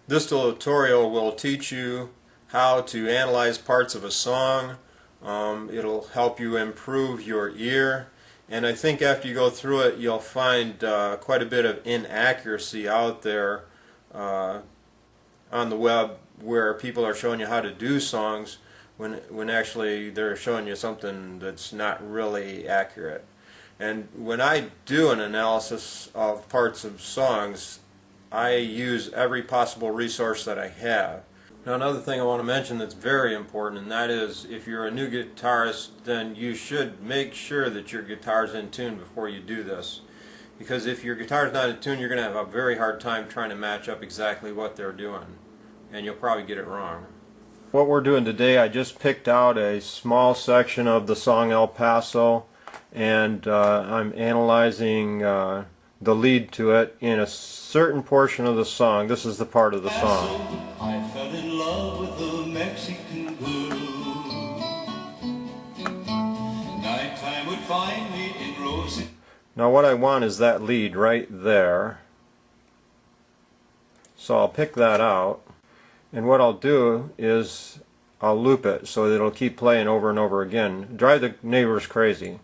This tutorial will teach you how to analyze parts of a song. It'll help you improve your ear, and I think after you go through it you'll find quite a bit of inaccuracy out there on the web where people are showing you how to do songs when actually they're showing you something that's not really accurate. And when I do an analysis of parts of songs, I use every possible resource that I have. Now, another thing I want to mention that's very important, and that is if you're a new guitarist, then you should make sure that your guitar is in tune before you do this. Because if your guitar is not in tune, you're going to have a very hard time trying to match up exactly what they're doing, and you'll probably get it wrong. What we're doing today, I just picked out a small section of the song El Paso, and I'm analyzing the lead to it in a certain portion of the song. This is the part of the song. I fell in love with a Mexican girl. Nighttime would find me in rosy. Now what I want is that lead right there. So I'll pick that out, and what I'll do is I'll loop it so that it'll keep playing over and over again. Drive the neighbors crazy.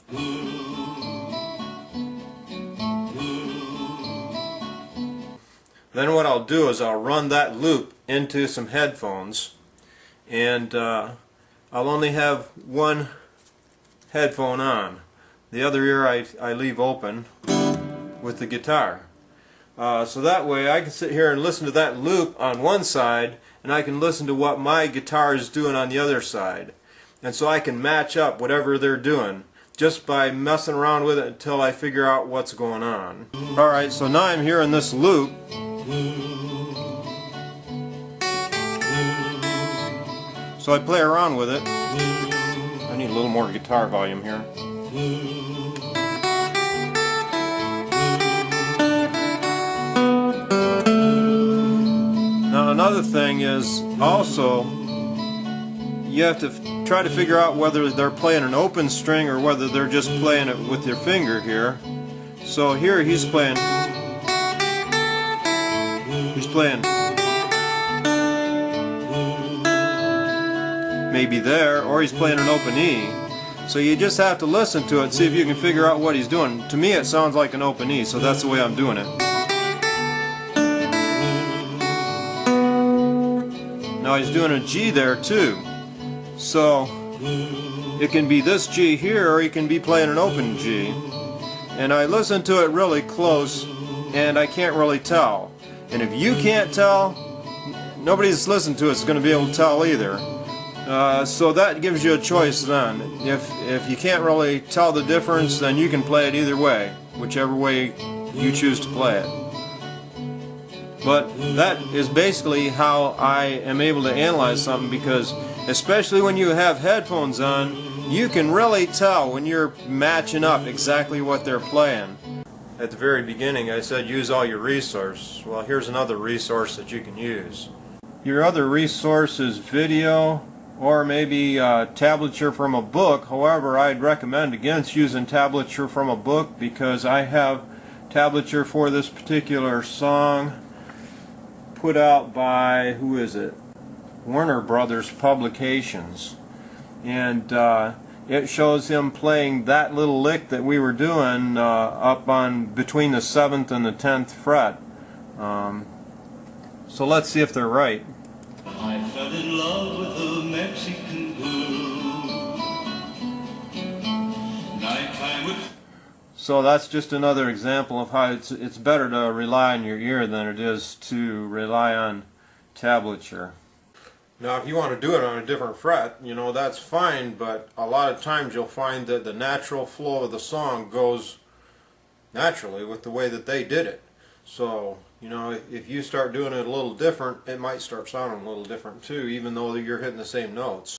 Then what I'll do is I'll run that loop into some headphones, and I'll only have one headphone on. The other ear I leave open with the guitar. So that way I can sit here and listen to that loop on one side, and I can listen to what my guitar is doing on the other side. And so I can match up whatever they're doing just by messing around with it until I figure out what's going on. Alright, so now I'm hearing this loop. So I play around with it. I need a little more guitar volume here. Now another thing is also you have to try to figure out whether they're playing an open string or whether they're just playing it with their finger here. So here he's playing maybe there, or he's playing an open E. So you just have to listen to it and see if you can figure out what he's doing. To me it sounds like an open E, so that's the way I'm doing it. Now he's doing a G there too. So it can be this G here, or he can be playing an open G. And I listen to it really close, and I can't really tell. And if you can't tell, nobody that's listened to it is going to be able to tell either. So that gives you a choice then. If you can't really tell the difference, then you can play it either way, whichever way you choose to play it. But that is basically how I am able to analyze something, because especially when you have headphones on, you can really tell when you're matching up exactly what they're playing. At the very beginning I said use all your resources. Well, here's another resource that you can use. Your other resource is video, or maybe tablature from a book. However, I'd recommend against using tablature from a book, because I have tablature for this particular song put out by, who is it? Warner Brothers Publications. And it shows him playing that little lick that we were doing up on between the 7th and the 10th fret. So let's see if they're right. I fell in love with a Mexican girl. Nighttime would. So that's just another example of how it's better to rely on your ear than it is to rely on tablature. Now if you want to do it on a different fret, you know, that's fine, but a lot of times you'll find that the natural flow of the song goes naturally with the way that they did it. So, you know, if you start doing it a little different, it might start sounding a little different too, even though you're hitting the same notes.